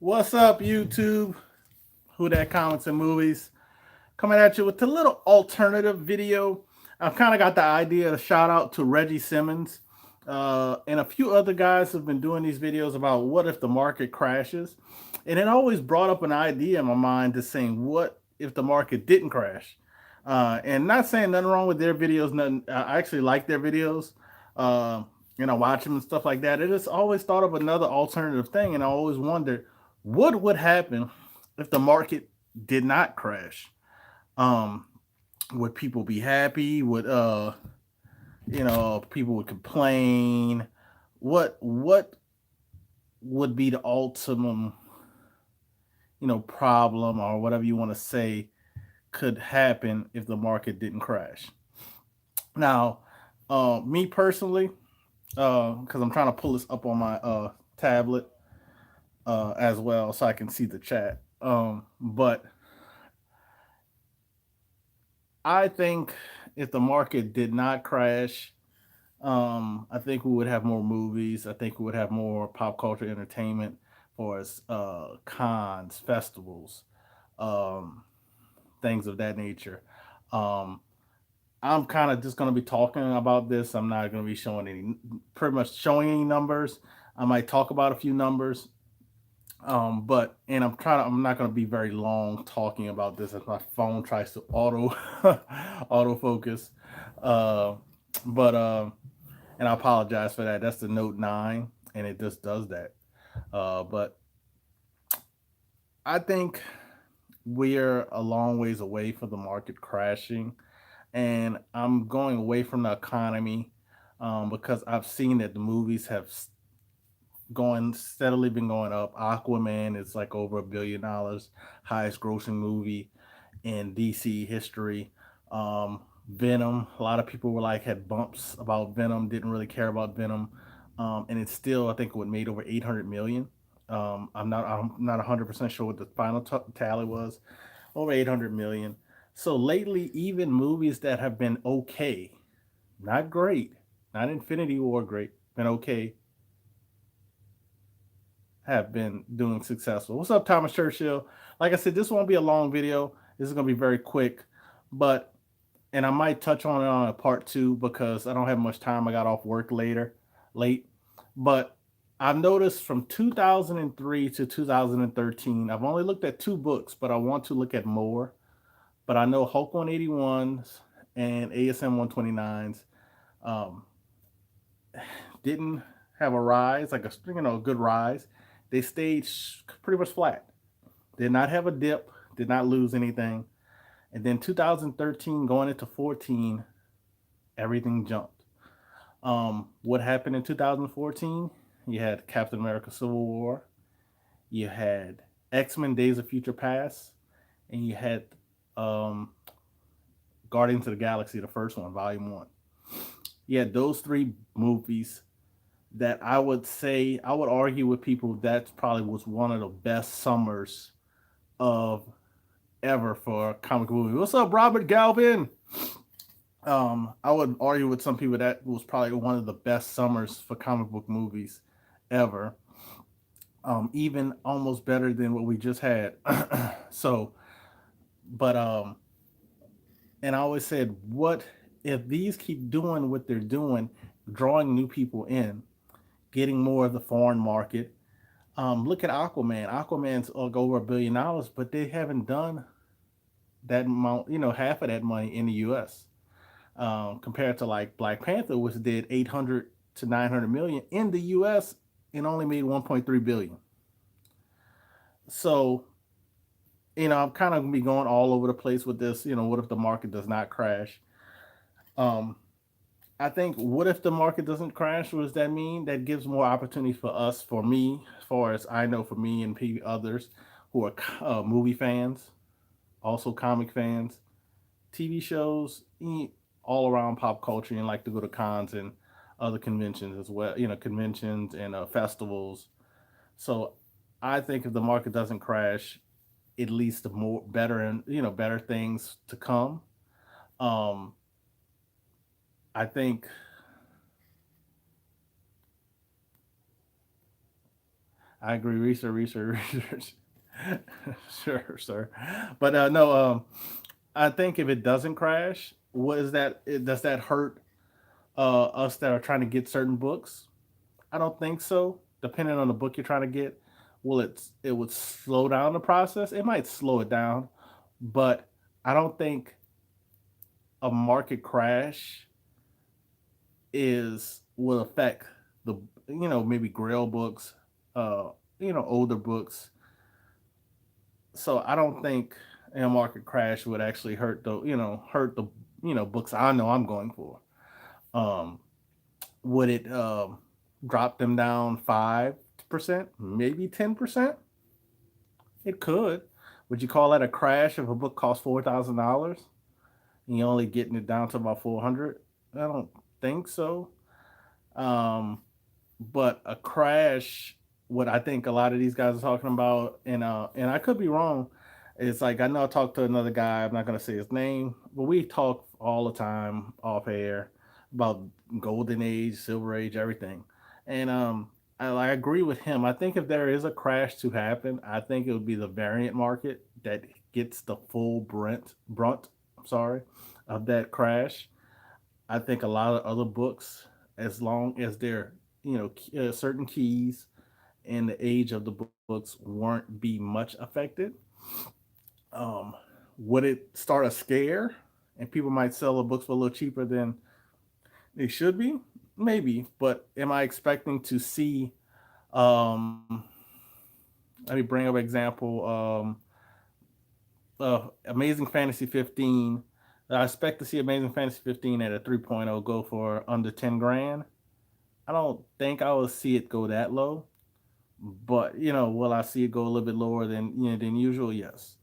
What's up, YouTube? Who that comments and movies? Coming at you with a little alternative video. I've kind of got the idea to shout out to Reggie Simmons and a few other guys who've been doing these videos about what if the market crashes. And it always brought up an idea in my mind to saying, what if the market didn't crash? And not saying nothing wrong with their videos. Nothing. I actually like their videos. Uh, watch them and stuff like that. It just always thought of another alternative thing, and I always wondered what would happen if the market did not crash. Um, would people be happy? Would people would complain? What would be the ultimate problem or whatever you want to say could happen if the market didn't crash? Now, me personally, because I'm trying to pull this up on my tablet as well so I can see the chat. But I think if the market did not crash, I think we would have more movies. I think we would have more pop culture entertainment for us, cons, festivals, um, things of that nature. Um, I'm kind of just going to be talking about this. I'm not going to be pretty much showing any numbers. I might talk about a few numbers, but and I'm not going to be very long talking about this as my phone tries to autofocus. Uh, but and I apologize for that. That's the Note 9, and it just does that. But I think we're a long ways away from the market crashing, and I'm going away from the economy because I've seen that the movies have going steadily been going up. Aquaman is like over $1 billion, highest grossing movie in DC history. Venom, a lot of people were like had bumps about Venom, didn't really care about Venom, and it's still I think it made over 800 million. I'm not 100% sure what the final tally was. Over 800 million. So lately, even movies that have been okay, not great, not Infinity War great, been okay, have been doing successful. What's up, Thomas Churchill? Like I said, this won't be a long video. This is gonna be very quick, but and I might touch on it on a part two because I don't have much time. I got off work late. But I've noticed from 2003 to 2013, I've only looked at two books, but I want to look at more. But I know Hulk 181s and ASM 129s um, didn't have a rise, like a good rise. They stayed pretty much flat. Did not have a dip. Did not lose anything. And then 2013 going into 14, everything jumped. What happened in 2014? You had Captain America: Civil War. You had X-Men: Days of Future Past, and you had um, Guardians of the Galaxy, the first one, Volume One. You had those three movies that I would say I would argue with people that probably was one of the best summers of ever for a comic movie. What's up, Robert Galvin? I would argue with some people that was probably one of the best summers for comic book movies ever. Even almost better than what we just had. So, but and I always said, what if these keep doing what they're doing, drawing new people in, getting more of the foreign market? Look at Aquaman. Aquaman's over $1 billion, but they haven't done that amount, half of that money in the U.S. Compared to like Black Panther, which did 800 to 900 million in the U.S. and only made 1.3 billion. So, I'm kind of gonna be going all over the place with this. What if the market does not crash? Um, I think what if the market doesn't crash? What does that mean? That gives more opportunity for us, for me, as far as I know, for me and others who are movie fans, also comic fans, TV shows, all around pop culture, and like to go to cons and other conventions as well. Conventions and festivals. So I think if the market doesn't crash, it leads to more better and better things to come. Um, I think I agree. Research. Sure, sir. But no, I think if it doesn't crash, what is that? Does that hurt us that are trying to get certain books? I don't think so. Depending on the book you're trying to get, it would slow down the process. It might slow it down, but I don't think a market crash is will affect the maybe Grail books, uh, older books. So I don't think a market crash would actually hurt the books I know I'm going for. Um, would it drop them down 5%, maybe 10%? It could. Would you call that a crash if a book costs $4,000 and you're only getting it down to about 400? I don't think so. Um, but a crash, what I think a lot of these guys are talking about, and I could be wrong. It's like I know I talked to another guy. I'm not gonna say his name, but we talk all the time off air about golden age, silver age, everything. And I agree with him. I think if there is a crash to happen, I think it would be the variant market that gets the full brunt. I'm sorry, of that crash. I think a lot of other books, as long as they're certain keys and the age of the books won't be much affected. Um, would it start a scare and people might sell the books for a little cheaper than they should be? Maybe, but am I expecting to see? Um, Let me bring up an example. Amazing Fantasy 15. I expect to see Amazing Fantasy 15 at a 3.0 go for under 10 grand. I don't think I will see it go that low, but will I see it go a little bit lower than usual? Yes.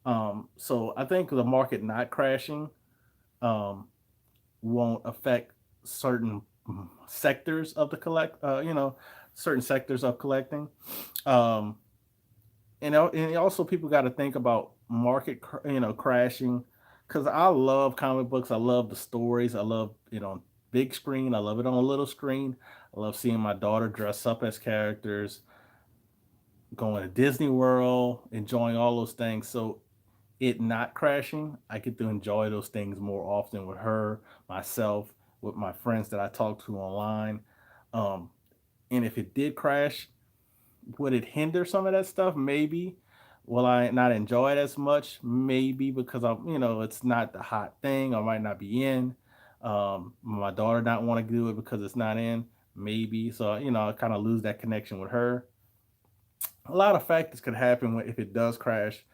So I think the market not crashing um, won't affect certain sectors of the certain sectors of collecting. Um, and also people got to think about crashing, because I love comic books. I love the stories. I love it on big screen. I love it on little screen. I love seeing my daughter dress up as characters, going to Disney World, enjoying all those things. So it not crashing, I get to enjoy those things more often with her, myself, with my friends that I talk to online. um, and if it did crash, would it hinder some of that stuff? Maybe. Will I not enjoy it as much? Maybe, because it's not the hot thing. I might not be in. My daughter not want to do it because it's not in. Maybe. So I kind of lose that connection with her. A lot of factors could happen if it does crash.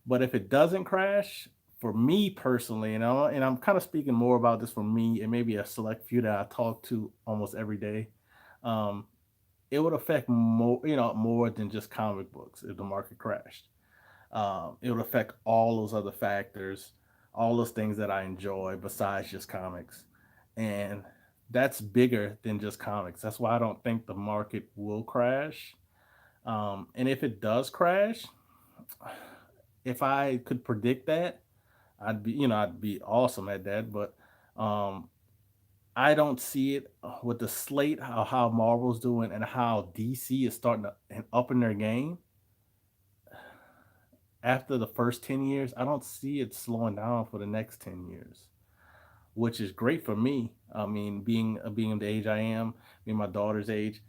But if it doesn't crash, for me personally, and I'm kind of speaking more about this for me and maybe a select few that I talk to almost every day. Um, it would affect more than just comic books if the market crashed. It would affect all those other factors, all those things that I enjoy besides just comics, and that's bigger than just comics. That's why I don't think the market will crash. And if it does crash, if I could predict that, I'd be awesome at that. But um, I don't see it with the slate, how Marvel's doing and how DC is starting to and up in their game after the first 10 years. I don't see it slowing down for the next 10 years, which is great for me. I mean, being the age I am, being my daughter's age,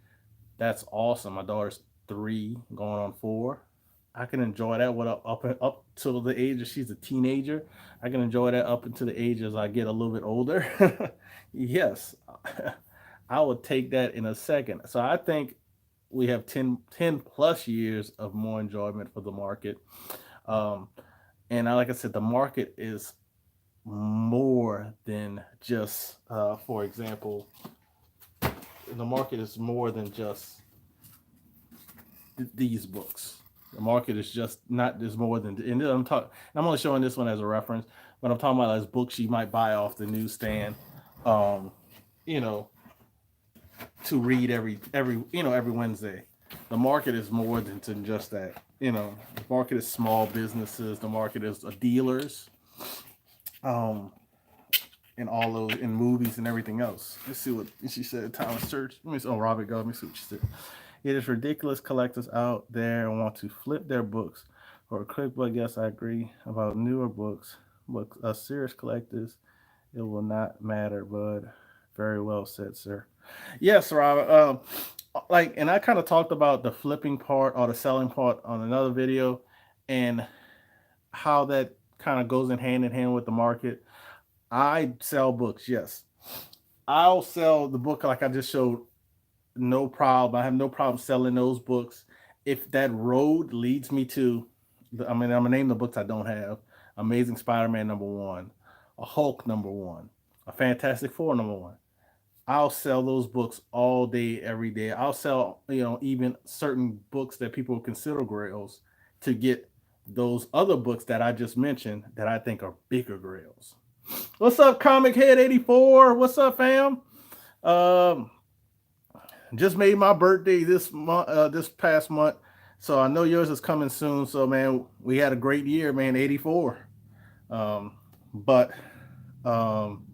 that's awesome. My daughter's 3 going on 4. I can enjoy that up till the age of she's a teenager. I can enjoy that up until the age as I get a little bit older. Yes, I would take that in a second. So I think we have 10 plus years of more enjoyment for the market. Um, and like I said, the market is more than just, for example, the market is more than just these books. The market is just not there's more than, and I'm talking. I'm only showing this one as a reference, but I'm talking about as books you might buy off the newsstand, um, you know, to read every Wednesday. The market is more than just that. The market is small businesses. The market is dealers, um, and all those in movies and everything else. Let's see what she said. Thomas Church. Let me see. Oh, Robert Go. Let me see what she said. It is ridiculous collectors out there want to flip their books for a quick buck. Yes, I agree about newer books, but serious collectors, it will not matter, bud. Very well said, sir. Yes, Robert. Like, and I kind of talked about the flipping part or the selling part on another video, and how that kind of goes in hand with the market. I sell books, yes. I'll sell the book like I just showed, no problem. I have no problem selling those books if that road leads me to. I mean, I'm gonna name the books I don't have: Amazing Spider-Man #1, a Hulk #1, a Fantastic Four #1. I'll sell those books all day, every day. I'll sell, even certain books that people consider grails to get those other books that I just mentioned that I think are bigger grails. What's up, Comic Head 84? What's up, fam? Um, just made my birthday this month, this past month, so I know yours is coming soon. So, man, we had a great year, man. 84. Um, but um,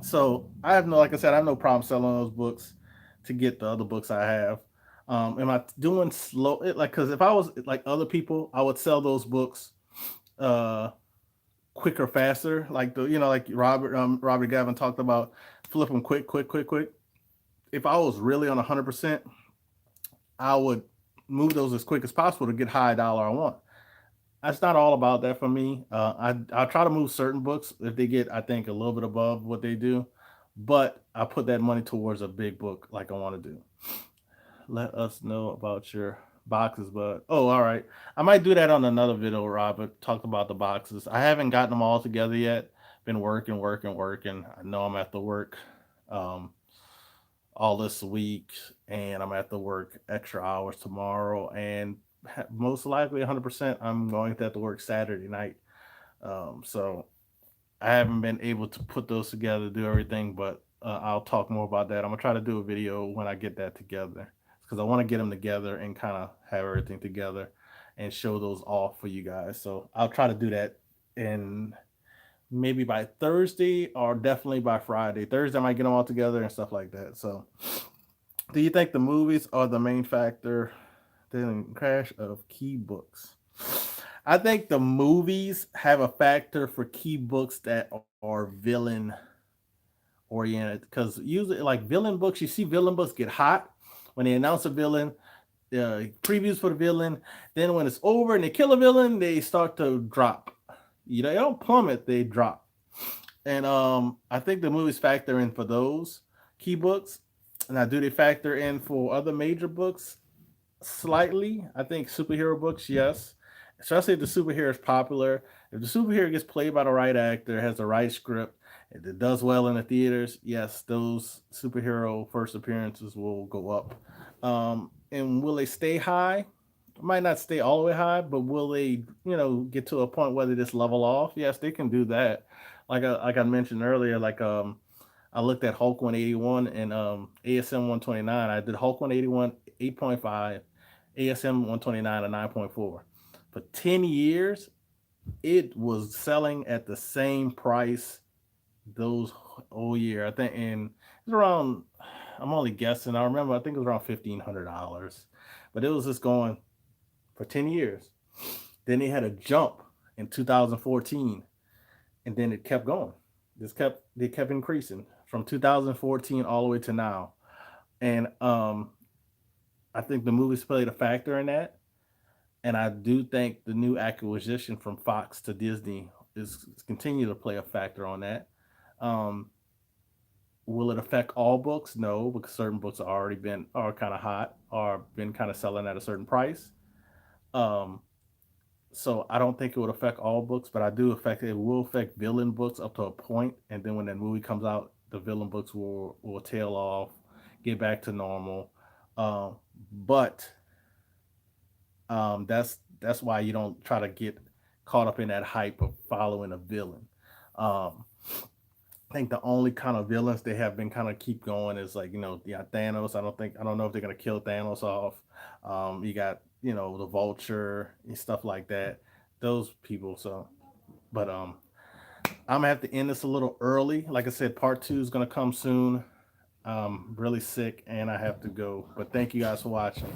so I have no, like I said, I have no problem selling those books to get the other books I have. Am I doing slow? Like, because if I was like other people, I would sell those books uh quicker, faster. Like like Robert Gavin talked about, flip them quick, quick, quick, quick. If I was really on 100%, I would move those as quick as possible to get high dollar I want. That's not all about that for me. I try to move certain books if they get, I think, a little bit above what they do, but I put that money towards a big book like I want to do. Let us know about your boxes, but oh, all right. I might do that on another video, Robert. Talk about the boxes. I haven't gotten them all together yet. Been working, working, working. I know I'm at the work um, all this week, and I'm at the work extra hours tomorrow, and most likely 100% I'm going to have to work Saturday night. So I haven't been able to put those together, do everything, but I'll talk more about that. I'm gonna try to do a video when I get that together because I want to get them together and kind of have everything together and show those off for you guys. So I'll try to do that in maybe by Thursday or definitely by Friday. Thursday I might get them all together and stuff like that. So, do you think the movies are the main factor in the crash of key books? I think the movies have a factor for key books that are villain oriented, because usually, like villain books, you see villain books get hot when they announce a villain, previews for the villain. Then when it's over and they kill a villain, they start to drop. They don't plummet, they drop. And I think the movies factor in for those key books. Now, do they factor in for other major books? Slightly. I think superhero books, yes. Especially if the superhero is popular. If the superhero gets played by the right actor, has the right script, if it does well in the theaters, yes, those superhero first appearances will go up. And will they stay high? Might not stay all the way high, but will they, get to a point where they just level off? Yes, they can do that. Like I mentioned earlier, like I looked at Hulk 181 and ASM 129. I did Hulk 181 8.5, ASM 129 a 9.4. For 10 years, it was selling at the same price those whole year. I think, and it's around, I'm only guessing. I remember, I think it was around $1,500. But it was just going for 10 years. Then they had a jump in 2014, and then it kept going. They kept increasing from 2014 all the way to now. And I think the movies played a factor in that. And I do think the new acquisition from Fox to Disney is continue to play a factor on that. Um, will it affect all books? No, because certain books are kind of hot or been kind of selling at a certain price. Um, so I don't think it would affect all books, but I do affect it will affect villain books up to a point, and then when that movie comes out, the villain books will tail off, get back to normal. But that's why you don't try to get caught up in that hype of following a villain. Um, I think the only kind of villains they have been kind of keep going is like yeah, Thanos. I don't know if they're gonna kill Thanos off. You got the Vulture and stuff like that. Those people. So, but I'm gonna have to end this a little early. Like I said, part two is gonna come soon. I'm really sick and I have to go. But thank you guys for watching.